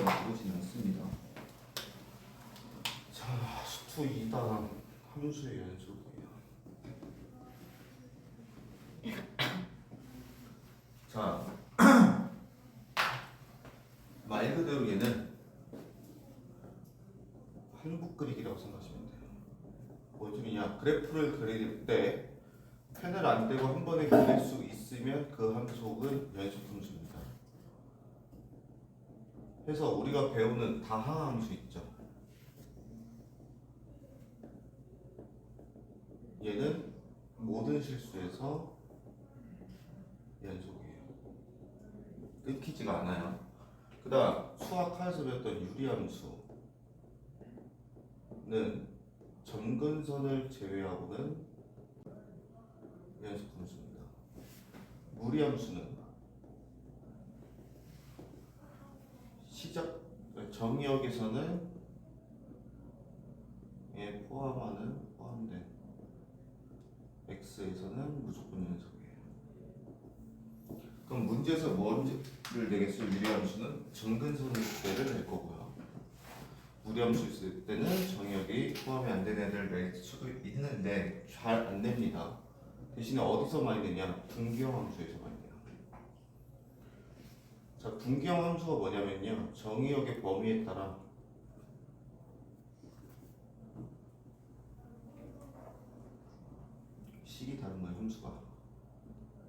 연속이라고 부르지는 않습니다. 자, 수투 2단 함수의 연속이에요. 자, 말 그대로 얘는 한국 그리기라고 생각하시면 돼요. 뭔 소리냐? 그래프를 그릴 때 펜을 안 대고 한 번에 그릴 수 있으면 그 함수는 연속 함수입니다. 그래서 우리가 배우는 다항 함수 있죠. 얘는 모든 실수에서 연속이에요. 끊기지가 않아요. 그 다음 수학하에서 배웠던 유리함수는 점근선을 제외하고는 연속함수입니다. 무리함수는 시작 정의역에서는 포함된 x에서는 무조건 연속이에요. 그럼 문제에서 뭔지를 내겠어요? 유리함수는 점근선을 때를 낼 거고요. 무리함수 있을 때는 정의역이 포함이 안 되는 애들 낼 수도 있는데 잘 안 냅니다. 대신에 어디서 많이 내냐? 분기형 함수에서 많이 내요. 자, 분기형 함수가 뭐냐면요, 정의역의 범위에 따라 식이 다른 거예요. 함수가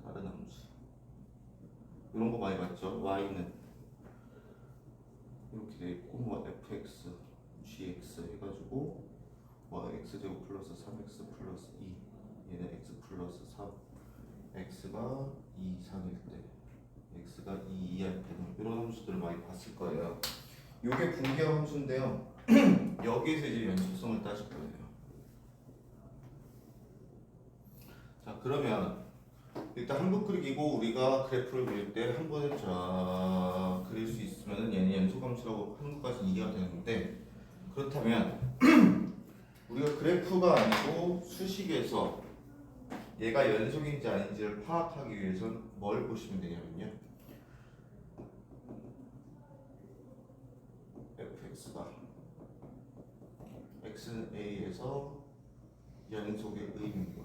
다른 함수. 이런 거 많이 봤죠? y는 이렇게 돼 있고, 뭐 fx, gx 해가지고 뭐 x제곱 플러스 3x 플러스 2, 얘는 x 플러스 3, x가 2 이상일 때, x가 2 이하일 때는 이런 함수들을 많이 봤을 거예요. 이게 분기형 함수인데요. 여기에서 이제 연속성을 따질 거예요. 자, 그러면 일단 한국 그리기고 우리가 그래프를 그릴 때 한 번에 쫙 그릴 수 있으면 얘는 연속함수라고 한국까지 이해가 되는데, 그렇다면 우리가 그래프가 아니고 수식에서 얘가 연속인지 아닌지를 파악하기 위해서는 뭘 보시면 되냐면요, fx가 x는 a에서 연속의 의미입니다.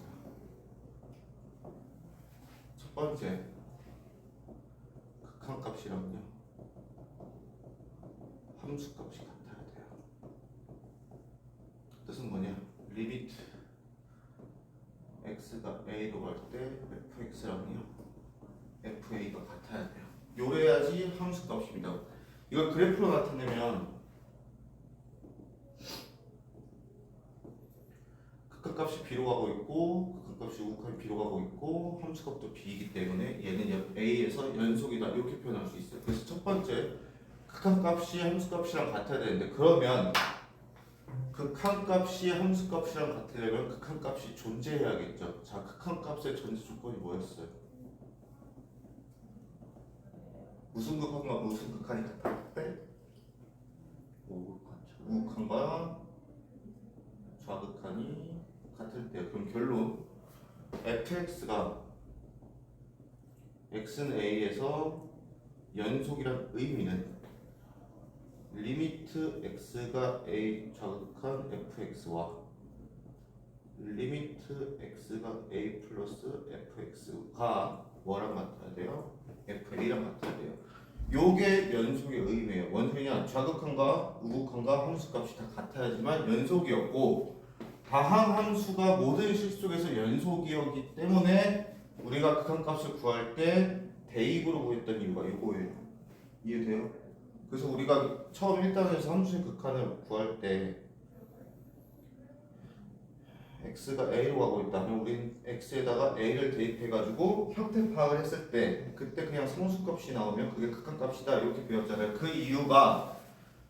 첫 번째, 극한값이랑요 함수값이 같아야 돼요. 뜻은 뭐냐? 리미트 x가 a로 갈 때 fx랑요 fa가 같아야 돼요. 요래야지 함수값입니다. 이걸 그래프로 나타내면 극한값이 b로 가고 있고 극한값이 우극한 b로 가고 있고 함수값도 b이기 때문에 얘는 a에서 연속이다 이렇게 표현할 수 있어요. 그래서 첫 번째, 극한값이 함수값이랑 같아야 되는데, 그러면 극한값이 함수값이랑 같으려면 극한값이 존재해야겠죠. 자, 극한값의 존재 조건이 뭐였어요? 무슨 극한과 무슨 극한이 같을 때? 우극한과 좌극한이 같을 때. 그럼 결론, fx가 x는 a에서 연속이란 의미는 리미트 x가 a 좌극한 fx와 리미트 x가 a 플러스 fx가 뭐랑 같아야 돼요? fa랑 같아야 돼요. 요게 연속의 의미예요. 뭔 소리냐? 좌극한과 우극한과 함수값이 다 같아야지만 연속이었고, 다항 함수가 모든 식 속에서 연속이었기 때문에 우리가 극한값을 구할 때 대입으로 구했던 이유가 이거예요. 이해돼요? 그래서 우리가 처음 1단에서 함수의 극한을 구할 때 x가 a로 가고 있다면 우린 x에다가 a를 대입해가지고 형태 파악을 했을 때 그때 그냥 상수값이 나오면 그게 극한값이다 이렇게 배웠잖아요. 그 이유가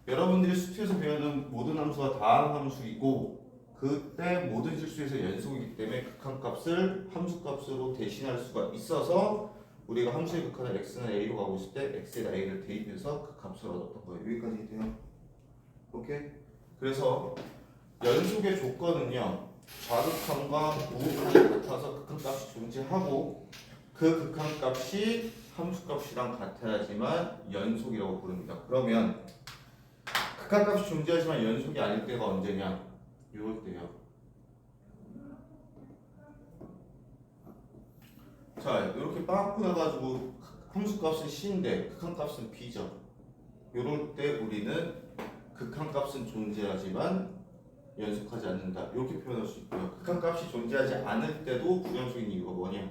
여러분들이 수투에서 배우는 모든 함수가 다항 함수이고 그때 모든 실수에서 연속이기 때문에 극한값을 함수값으로 대신할 수가 있어서 우리가 함수의 극한을 x는 a로 가고 있을 때 x에다 a를 대입해서 그 값을 얻었던 거예요. 여기까지 돼요? 오케이? 그래서 연속의 조건은요, 좌극한과 우극한이 같아서 극한값이 존재하고 그 극한값이 함수값이랑 같아야지만 연속이라고 부릅니다. 그러면 극한값이 존재하지만 연속이 아닐 때가 언제냐? 이럴 때요. 자, 이렇게 빵꾸 나가지고 함수값은 C인데 극한값은 B죠. 이럴 때 우리는 극한값은 존재하지만 연속하지 않는다. 이렇게 표현할 수 있고요. 극한값이 존재하지 않을 때도 불연속인 이유가 뭐냐?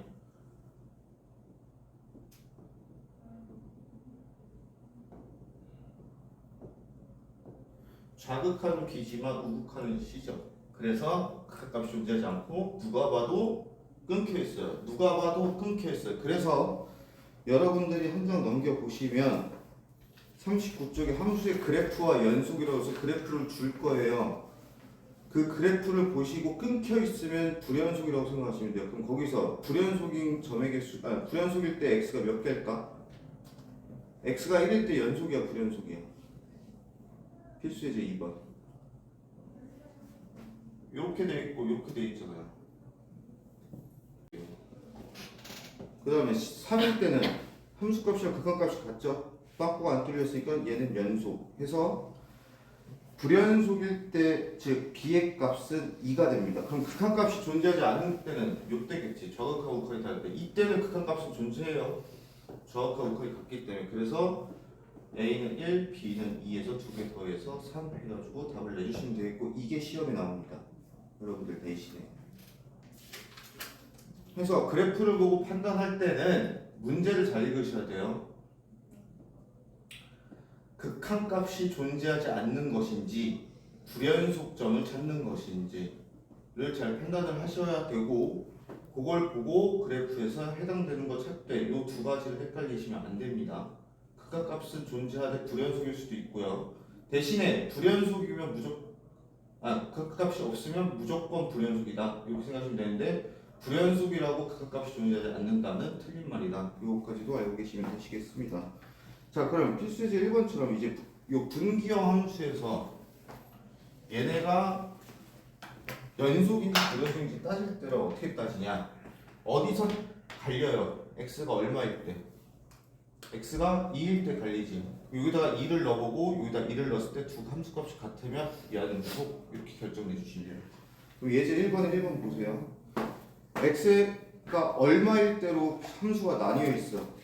좌극하는 B지만 우극하는 C죠. 그래서 극한값이 존재하지 않고 누가 봐도 끊겨 있어요. 누가 봐도 끊겨 있어요. 그래서 여러분들이 한 장 넘겨 보시면 39쪽에 함수의 그래프와 연속이라고 해서 그래프를 줄 거예요. 그 그래프를 보시고 끊겨 있으면 불연속이라고 생각하시면 돼요. 그럼 거기서 불연속인 점의 개수, 불연속일 때 x가 몇 개일까? x가 1일 때 연속이야, 불연속이야? 필수 예제 2번. 이렇게 돼 있고 이렇게 돼 있잖아요. 그 다음에 3일 때는 함수값이랑 극한값이 같죠? 빵꾸가 안 뚫렸으니까 얘는 연속 해서 불연속일 때 즉 b의 값은 2가 됩니다. 그럼 극한값이 존재하지 않을 때는 요때겠지. 좌극하고 우극이 다를 때. 이때는 극한값은 존재해요. 좌극하고 우극이 같기 때문에. 그래서 a는 1, b는 2에서 2개 더해서 3 해가지고 답을 내주시면 되겠고 이게 시험에 나옵니다. 여러분들 대신에. 그래서 그래프를 보고 판단할 때는 문제를 잘 읽으셔야 돼요. 극한값이 존재하지 않는 것인지 불연속점을 찾는 것인지를 잘 판단을 하셔야 되고 그걸 보고 그래프에서 해당되는 거 찾되 이 두 가지를 헷갈리시면 안 됩니다. 극한값은 존재하되 불연속일 수도 있고요. 대신에 불연속이면 극한값이 없으면 무조건 불연속이다 이렇게 생각하시면 되는데 불연속이라고 극한값이 존재하지 않는다는 틀린 말이다. 이거까지도 알고 계시면 되시겠습니다. 자, 그럼 필수예제 1번처럼 이제 요 분기형 함수에서 얘네가 연속인지 불연속인지 따질 때를 어떻게 따지냐? 어디서 갈려요? x가 얼마일 때? x가 2일 때 갈리지. 여기다가 2를 넣어보고 여기다 2를 넣었을 때 두 함수값이 같으면 얘는 꼭 이렇게 결정해 주시면 돼요. 그럼 예제 1번에 1번 보세요. x가 얼마일 때로 함수가 나뉘어 있어?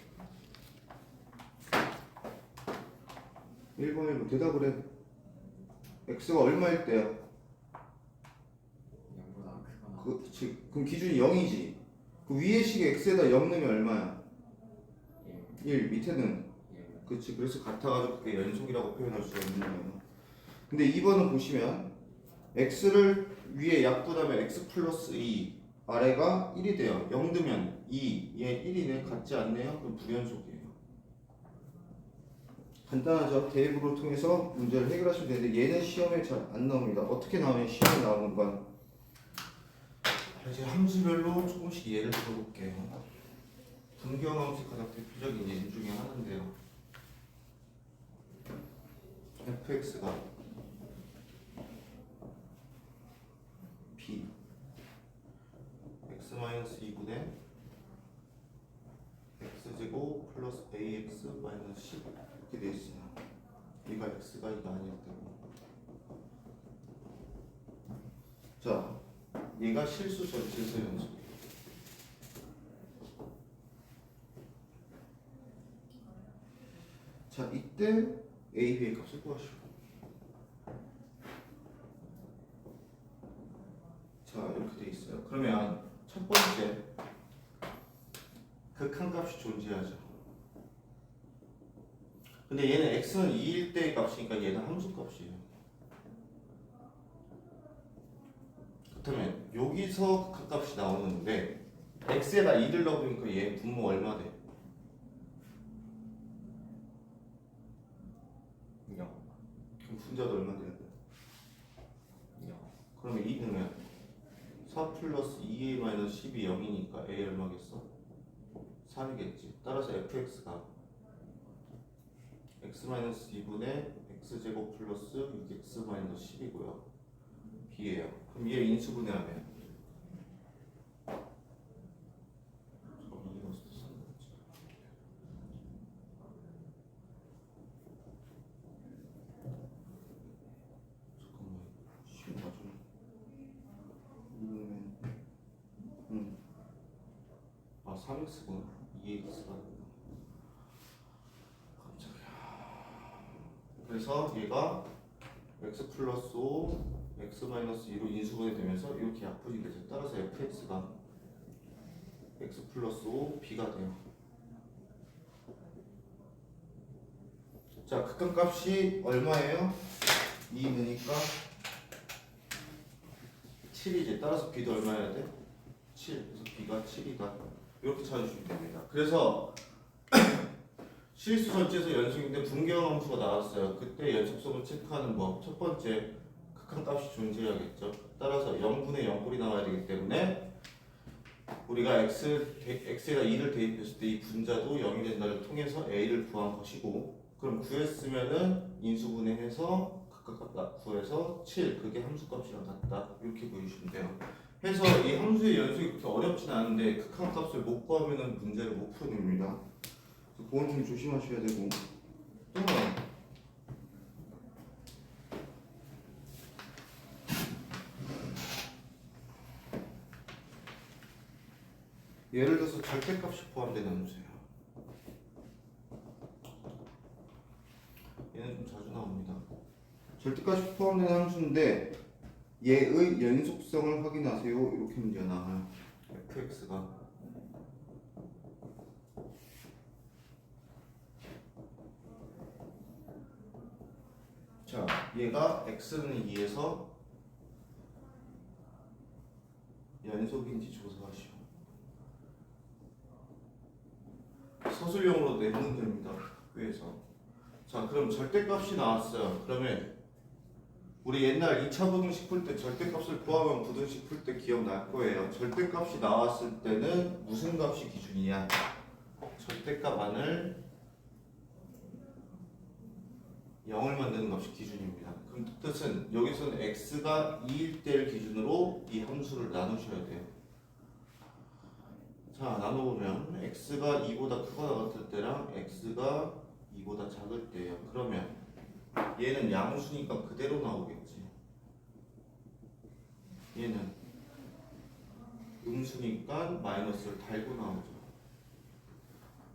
1번 대답을 해. x가 얼마일 때야? 0보다 크거나 그럼 기준이 0이지. 그 위에 식에 x에다 0 넣으면 얼마야? 1. 밑에는? 1. 그치. 그래서 같아가지고 그게 연속이라고 표현할 수가 있는 거예요. 근데 2번은 보시면 x를 위에 약분하면 x 플러스 2 아래가 1이 돼요. 0 넣으면 2, 얘 1이네. 같지 않네요? 그럼 불연속이에요. 간단하죠. 대입으로 통해서 문제를 해결하시면 되는데 얘는 시험에 잘 안 나옵니다. 어떻게 나오면 시험에 나오는 건 이제 함수별로 조금씩 예를 들어볼게요. 분기형 함수 가장 대표적인 예제 중에 하나인데요. fx가 b x-2분의 x제곱 플러스 ax 마이너스 10 이렇게 돼 있어요. 얘가 x가 이거 아니었다고. 자, 얘가 실수 전체에서 연속이에요. 자, 이때 a, b의 값을 구하시오. 자, 이렇게 돼 있어요. 그러면 첫 번째 극한값이 존재하죠. 근데 얘는 x는 2일 때의 값이니까 얘는 함수값이에요. 그렇다면 여기서 극한값이 나오는데 x에다 2를 넣으니까 얘 분모 얼마 돼? 0. 그럼 분자도 얼마 돼야 돼? 0. 그러면 2 넣으면 4 플러스 2a 마이너스 10이 0이니까 a 얼마겠어? 3이겠지. 따라서 fx가 x-2분의 x제곱 플러스 6x-10이고요. b예요. 그럼 얘 인수분해하면 3x구나. 2x가 깜짝이야. 그래서 얘가 x 플러스 5 x 마이너스 2로 인수분해 되면서 이렇게 약분이 되죠. 따라서 fx가 x 플러스 5 b가 돼요. 자, 극한값이 얼마예요? 2느니까 7이지. 따라서 b도 얼마여야 돼? 7. 그래서 b가 7이다. 이렇게 찾아주시면 됩니다. 그래서 실수 전체에서 연속인데 분계형 함수가 나왔어요. 그때 연속성을 체크하는 법. 첫 번째, 극한값이 존재해야겠죠. 따라서 0분의 0꼴이 나와야 되기 때문에 우리가 x에다 2를 대입했을 때 이 분자도 0이 된다를 통해서 a를 구한 것이고, 그럼 구했으면은 인수분해해서 극한값 구해서 7, 그게 함수값이랑 같다. 이렇게 보여주시면 돼요. 해서 이 함수의 연속이 그렇게 어렵진 않은데 극한값을 못 구하면은 문제를 못 풀어냅니다. 그건 좀 조심하셔야 되고. 또 예를 들어서 절대값이 포함된 함수예요. 얘는 좀 자주 나옵니다. 절대값이 포함된 함수인데 얘의 연속성을 확인하세요. 이렇게 문제가 나와요. fx가 자, 얘가 x는 2에서 연속인지 조사하시오. 서술형으로 내면 됩니다. 학교에서. 자, 그럼 절대값이 나왔어요. 그러면 우리 옛날 2차 부등식 풀 때 절대값을 구하면 부등식 풀 때 기억날 거예요. 절대값이 나왔을 때는 무슨 값이 기준이냐? 절대값 안을 0을 만드는 값이 기준입니다. 그럼 뜻은 여기서는 x가 2일 때를 기준으로 이 함수를 나누셔야 돼요. 자, 나눠보면 x가 2보다 크거나 같을 때랑 x가 2보다 작을 때예요. 그러면 얘는 양수니까 그대로 나오겠지. 얘는 음수니까 마이너스를 달고 나오죠.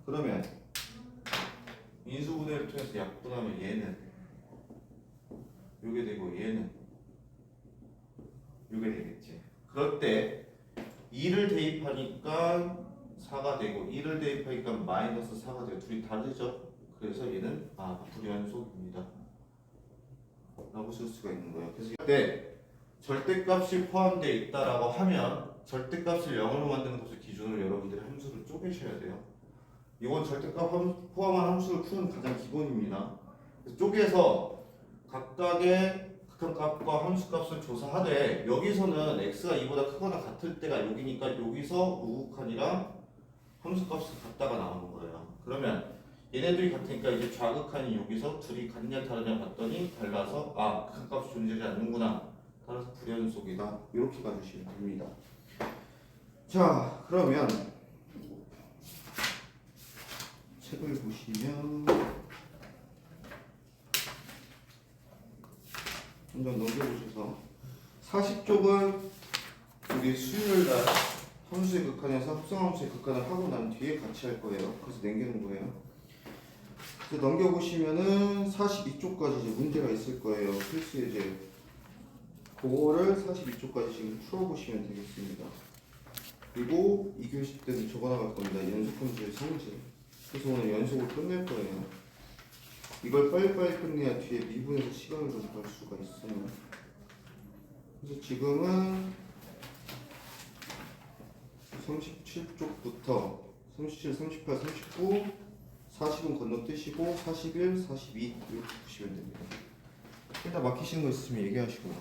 그러면 인수분해를 통해서 약분하면 얘는 요게 되고 얘는 요게 되겠지. 그럴 때 2를 대입하니까 4가 되고 2를 대입하니까 마이너스 4가 되고 둘이 다르죠. 그래서 얘는 불연속입니다 라고 쓸 수가 있는 거예요. 그래서 이때 절대값이 포함되어 있다라고 하면 절대값을 0으로 만드는 것을 기준으로 여러분들이 함수를 쪼개셔야 돼요. 이건 절대값 포함한 함수를 푸는 가장 기본입니다. 그래서 쪼개서 각각의 극한값과 함수값을 조사하되 여기서는 x가 2보다 크거나 같을 때가 여기니까 여기서 우극한이랑 함수값이 같다가 나오는 거예요. 그러면 얘네들이 같으니까 이제 좌극한이 여기서 둘이 같냐 다르냐 봤더니 달라서 극한값이 존재하지 않는구나. 따라서 불연속이다. 이렇게 봐주시면 됩니다. 자, 그러면 책을 보시면 한번 넘겨보셔서 40쪽은 우리 수요일날 함수의 극한에서 합성함수의 극한을 하고 난 뒤에 같이 할 거예요. 그래서 남겨놓은 거예요. 그래서 넘겨보시면은 42쪽까지 이제 문제가 있을 거예요. 필수 예제. 그거를 42쪽까지 지금 풀어보시면 되겠습니다. 그리고 2교시 때는 적어나갈 겁니다. 연속함수의 성질. 그래서 오늘 연속을 끝낼 거예요. 이걸 빨리빨리 끝내야 뒤에 미분에서 시간을 좀 벌 수가 있어요. 그래서 지금은 37쪽부터 37, 38, 39, 40은 건너뛰시고 41, 42 이렇게 보시면 됩니다. 일단 막히시는 거 있으면 얘기하시고요.